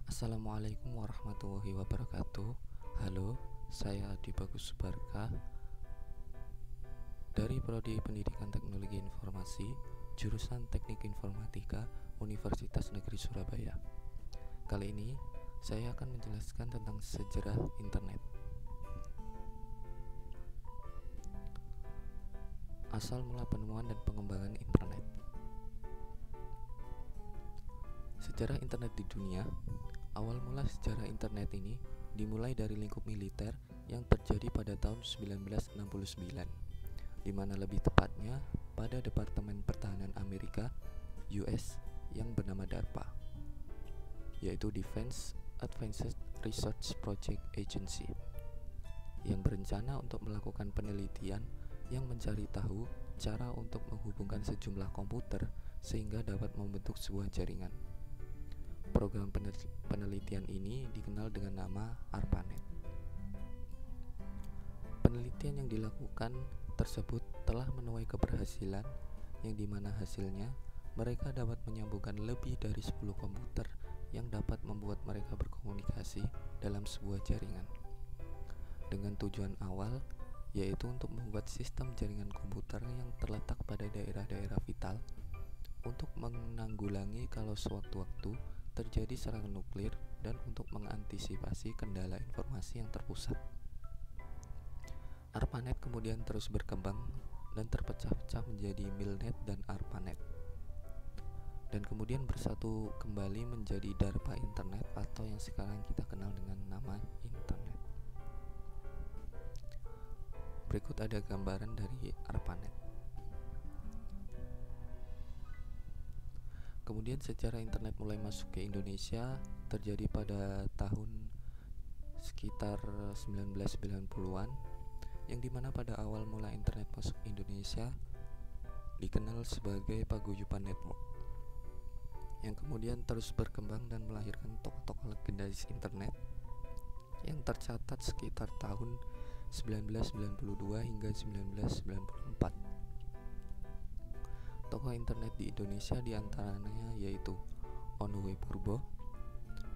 Assalamualaikum warahmatullahi wabarakatuh. Halo, saya Adi Bagus Subarka dari Prodi Pendidikan Teknologi Informasi, jurusan Teknik Informatika, Universitas Negeri Surabaya. Kali ini saya akan menjelaskan tentang sejarah internet. Asal mula penemuan dan pengembangan internet. Sejarah internet di dunia. Awal mula sejarah internet ini dimulai dari lingkup militer yang terjadi pada tahun 1969, di mana lebih tepatnya pada Departemen Pertahanan Amerika (US) yang bernama DARPA, yaitu Defense Advanced Research Project Agency, yang berencana untuk melakukan penelitian yang mencari tahu cara untuk menghubungkan sejumlah komputer sehingga dapat membentuk sebuah jaringan. Program penelitian ini dikenal dengan nama ARPANET. Penelitian yang dilakukan tersebut telah menuai keberhasilan, yang dimana hasilnya mereka dapat menyambungkan lebih dari 10 komputer yang dapat membuat mereka berkomunikasi dalam sebuah jaringan. Dengan tujuan awal, yaitu untuk membuat sistem jaringan komputer yang terletak pada daerah-daerah vital untuk menanggulangi kalau sewaktu-waktu terjadi serangan nuklir dan untuk mengantisipasi kendala informasi yang terpusat. ARPANET kemudian terus berkembang dan terpecah-pecah menjadi MILNET dan ARPANET, dan kemudian bersatu kembali menjadi DARPA Internet atau yang sekarang kita kenal dengan nama Internet. Berikut ada gambaran dari ARPANET. Kemudian sejarah internet mulai masuk ke Indonesia terjadi pada tahun sekitar 1990-an, yang dimana pada awal mula internet masuk Indonesia dikenal sebagai Paguyuban Network, yang kemudian terus berkembang dan melahirkan tokoh-tokoh legendaris internet yang tercatat sekitar tahun 1992 hingga 1994. Tokoh internet di Indonesia diantaranya yaitu Onowe Purbo,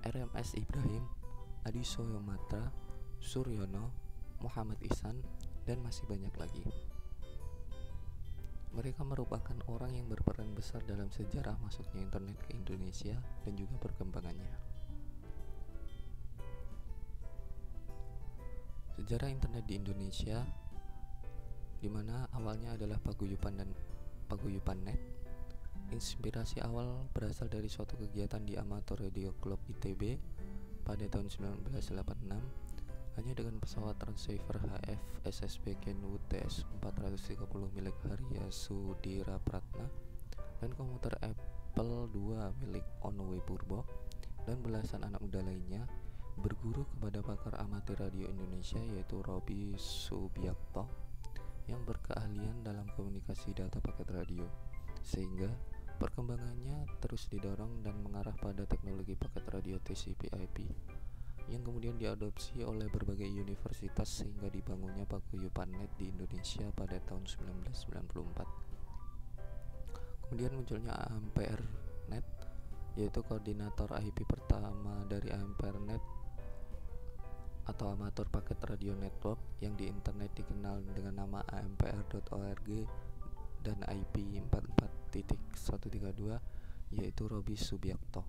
RMS Ibrahim, Adi Soyomatra, Suryono, Muhammad Ihsan, dan masih banyak lagi. Mereka merupakan orang yang berperan besar dalam sejarah masuknya internet ke Indonesia dan juga perkembangannya. Sejarah internet di Indonesia, di mana awalnya adalah Paguyuban Net. Inspirasi awal berasal dari suatu kegiatan di Amateur Radio Club ITB pada tahun 1986, hanya dengan pesawat Transceiver HF SSB Kenwood TS 430 milik Haria Sudira Pratna dan komputer Apple II milik Onowe Purbo dan belasan anak muda lainnya berguru kepada pakar amatir radio Indonesia yaitu Roby Subiakto yang berkeahlian dalam komunikasi data paket radio, sehingga perkembangannya terus didorong dan mengarah pada teknologi paket radio TCP/IP yang kemudian diadopsi oleh berbagai universitas sehingga dibangunnya Paguyuban Net di Indonesia pada tahun 1994. Kemudian munculnya AMPRNet, yaitu koordinator IP pertama dari AMPRNet atau Amateur Packet Radio Network, yang di internet dikenal dengan nama ampr.org dan IP 44.132, yaitu Roby Subiakto,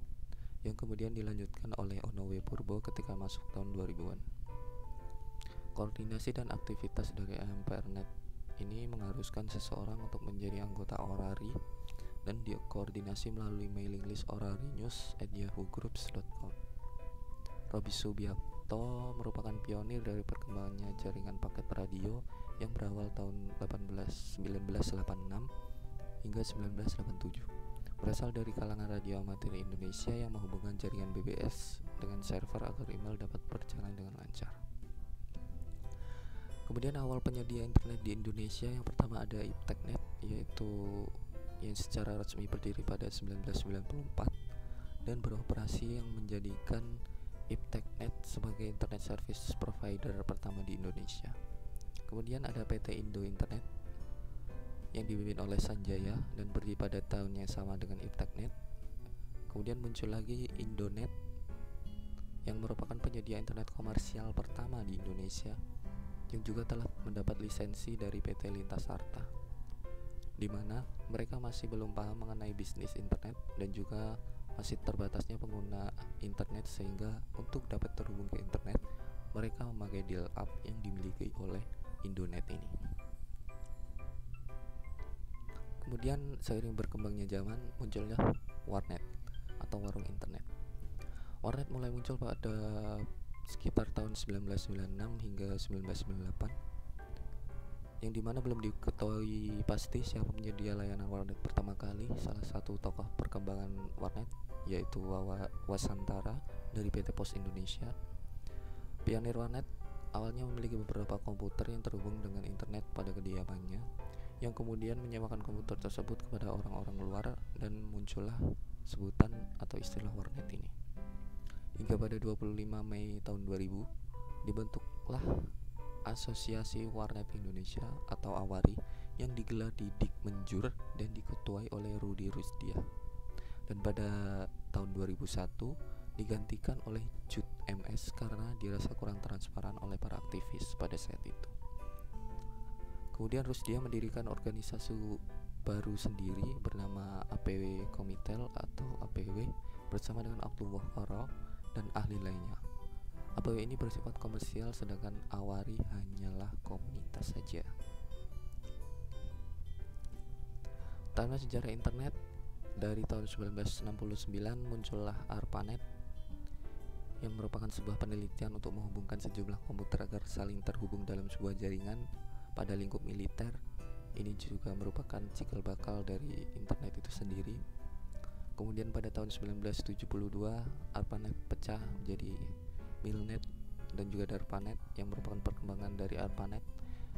yang kemudian dilanjutkan oleh Onowe Purbo ketika masuk tahun 2000-an. Koordinasi dan aktivitas dari AMPRNet ini mengharuskan seseorang untuk menjadi anggota Orari dan dikoordinasi melalui mailing list orarinews@yahoogroups.com. Roby Subiakto merupakan pionir dari perkembangannya jaringan paket radio yang berawal tahun 1986 hingga 1987. Berasal dari kalangan radio amatir Indonesia yang menghubungkan jaringan BBS dengan server agar email dapat berjalan dengan lancar. Kemudian awal penyedia internet di Indonesia yang pertama ada IPTECnet, yaitu yang secara resmi berdiri pada 1994 dan beroperasi, yang menjadikan IPTECnet sebagai internet service provider pertama di Indonesia. Kemudian ada PT Indo Internet yang dipimpin oleh Sanjaya dan berdiri pada tahun yang sama dengan IPTECnet. Kemudian muncul lagi Indonet yang merupakan penyedia internet komersial pertama di Indonesia, yang juga telah mendapat lisensi dari PT Lintas Arta, di mana mereka masih belum paham mengenai bisnis internet dan juga masih terbatasnya pengguna internet, sehingga untuk dapat terhubung ke internet mereka memakai dial-up yang dimiliki oleh Indonet ini. Kemudian seiring berkembangnya zaman, munculnya warnet atau warung internet. Warnet mulai muncul pada sekitar tahun 1996 hingga 1998, yang dimana belum diketahui pasti siapa penyedia layanan warnet pertama kali. Salah satu tokoh perkembangan warnet yaitu Wawa Wasantara dari PT Pos Indonesia. Pionir warnet awalnya memiliki beberapa komputer yang terhubung dengan internet pada kediamannya, yang kemudian menyewakan komputer tersebut kepada orang-orang luar, dan muncullah sebutan atau istilah warnet ini. Hingga pada 25 Mei tahun 2000 dibentuklah Asosiasi Warnet Indonesia atau AWARI yang digelar di Dikmenjur dan diketuai oleh Rudi Rusdia. Dan pada tahun 2001 digantikan oleh JUT MS karena dirasa kurang transparan oleh para aktivis pada saat itu. Kemudian Rusdia mendirikan organisasi baru sendiri bernama APW Komitel atau APW bersama dengan Abdullah Karo dan ahli lainnya. APW ini bersifat komersial, sedangkan AWARI hanyalah komunitas saja. Tanpa sejarah internet, dari tahun 1969 muncullah ARPANET yang merupakan sebuah penelitian untuk menghubungkan sejumlah komputer agar saling terhubung dalam sebuah jaringan pada lingkup militer. Ini juga merupakan cikal bakal dari internet itu sendiri. Kemudian pada tahun 1972 ARPANET pecah menjadi Milnet dan juga DARPANET yang merupakan perkembangan dari ARPANET,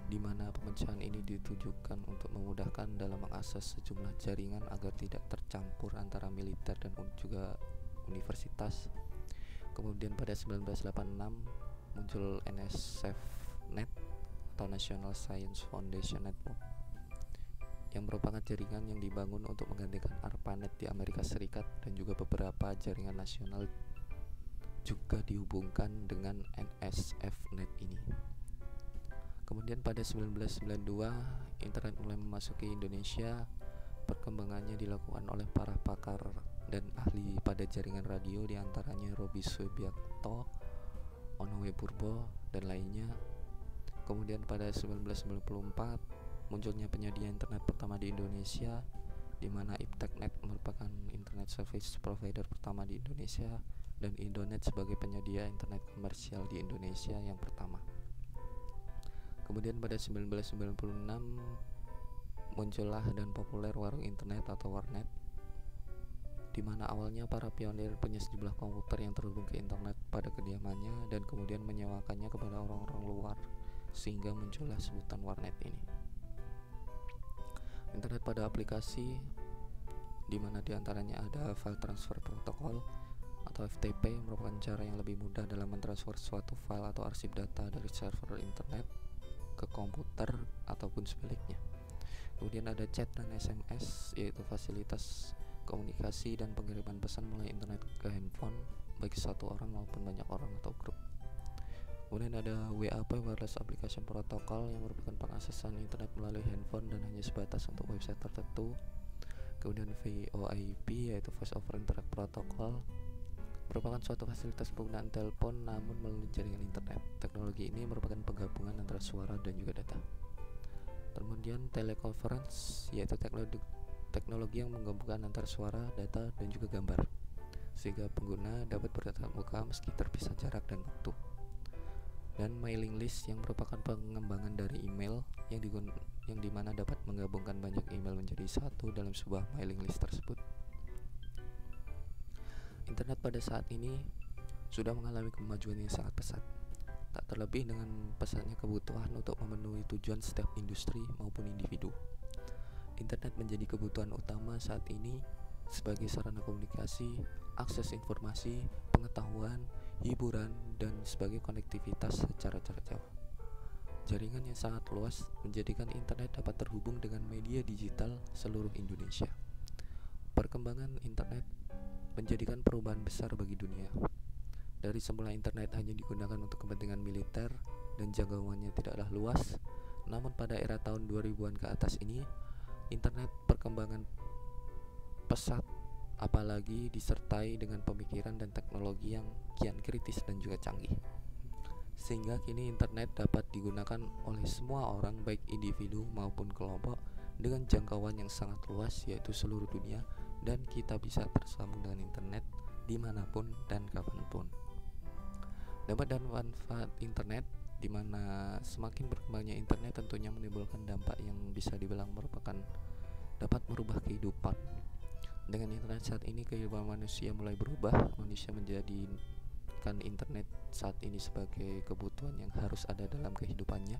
di mana pemecahan ini ditujukan untuk memudahkan dalam mengakses sejumlah jaringan agar tidak tercampur antara militer dan juga universitas. Kemudian pada 1986 muncul NSFNet atau National Science Foundation Network, yang merupakan jaringan yang dibangun untuk menggantikan ARPANET di Amerika Serikat, dan juga beberapa jaringan nasional juga dihubungkan dengan NSFNet ini. Kemudian pada 1992 internet mulai memasuki Indonesia. Perkembangannya dilakukan oleh para pakar dan ahli pada jaringan radio, diantaranya Roby Subiakto, Onowe Purbo, dan lainnya. Kemudian pada 1994 munculnya penyedia internet pertama di Indonesia, di mana Ipteknet merupakan internet service provider pertama di Indonesia, dan Indonet sebagai penyedia internet komersial di Indonesia yang pertama. Kemudian pada 1996 muncullah dan populer warung internet atau warnet, di mana awalnya para pionir punya sejumlah komputer yang terhubung ke internet pada kediamannya dan kemudian menyewakannya kepada orang-orang luar, sehingga muncullah sebutan warnet ini. Internet pada aplikasi, di mana diantaranya ada file transfer protokol atau FTP, merupakan cara yang lebih mudah dalam mentransfer suatu file atau arsip data dari server internet ke komputer ataupun sebaliknya. Kemudian ada chat dan SMS, yaitu fasilitas komunikasi dan pengiriman pesan melalui internet ke handphone bagi satu orang maupun banyak orang atau grup. Kemudian ada WAP, Wireless Application Protocol, yang merupakan pengaksesan internet melalui handphone dan hanya sebatas untuk website tertentu. Kemudian VoIP, yaitu Voice over Internet Protocol, merupakan suatu fasilitas penggunaan telepon namun melalui jaringan internet. Teknologi ini merupakan penggabungan antara suara dan juga data. Kemudian teleconference, yaitu teknologi yang menggabungkan antara suara, data, dan juga gambar, sehingga pengguna dapat bertatap muka meski terpisah jarak dan waktu. Dan mailing list, yang merupakan pengembangan dari email yang dimana dapat menggabungkan banyak email menjadi satu dalam sebuah mailing list tersebut. Internet pada saat ini sudah mengalami kemajuan yang sangat pesat, tak terlebih dengan pesatnya kebutuhan untuk memenuhi tujuan setiap industri maupun individu. Internet menjadi kebutuhan utama saat ini sebagai sarana komunikasi, akses informasi, pengetahuan, hiburan, dan sebagai konektivitas secara jarak jauh. Jaringan yang sangat luas menjadikan internet dapat terhubung dengan media digital seluruh Indonesia. Perkembangan internet menjadikan perubahan besar bagi dunia. Dari semula internet hanya digunakan untuk kepentingan militer dan jangkauannya tidaklah luas, namun pada era tahun 2000-an ke atas ini, internet perkembangan pesat, apalagi disertai dengan pemikiran dan teknologi yang kian kritis dan juga canggih. Sehingga kini internet dapat digunakan oleh semua orang, baik individu maupun kelompok, dengan jangkauan yang sangat luas, yaitu seluruh dunia, dan kita bisa tersambung dengan internet dimanapun dan kapanpun. Dampak dan manfaat internet, di mana semakin berkembangnya internet tentunya menimbulkan dampak yang bisa dibilang merupakan dapat merubah kehidupan. Dengan internet saat ini, kehidupan manusia mulai berubah. Manusia menjadikan internet saat ini sebagai kebutuhan yang harus ada dalam kehidupannya.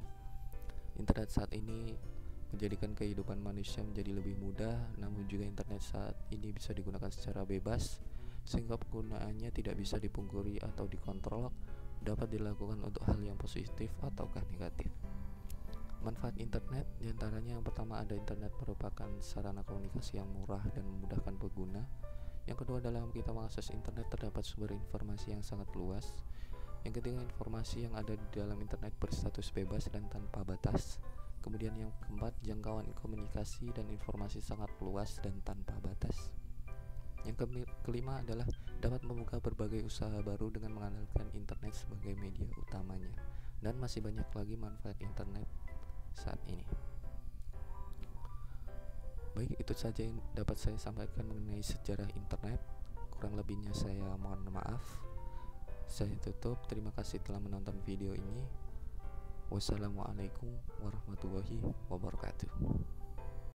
Internet saat ini menjadikan kehidupan manusia menjadi lebih mudah, namun juga internet saat ini bisa digunakan secara bebas, sehingga penggunaannya tidak bisa dipungkiri atau dikontrol, dapat dilakukan untuk hal yang positif ataukah negatif. Manfaat internet diantaranya yang pertama ada internet merupakan sarana komunikasi yang murah dan memudahkan pengguna. Yang kedua, dalam kita mengakses internet terdapat sumber informasi yang sangat luas. Yang ketiga, informasi yang ada di dalam internet berstatus bebas dan tanpa batas. Kemudian yang keempat, jangkauan komunikasi dan informasi sangat luas dan tanpa batas. Yang kelima adalah dapat membuka berbagai usaha baru dengan mengandalkan internet sebagai media utamanya. Dan masih banyak lagi manfaat internet saat ini. Baik, itu saja yang dapat saya sampaikan mengenai sejarah internet. Kurang lebihnya saya mohon maaf. Saya tutup. Terima kasih telah menonton video ini. Wassalamualaikum warahmatullahi wabarakatuh.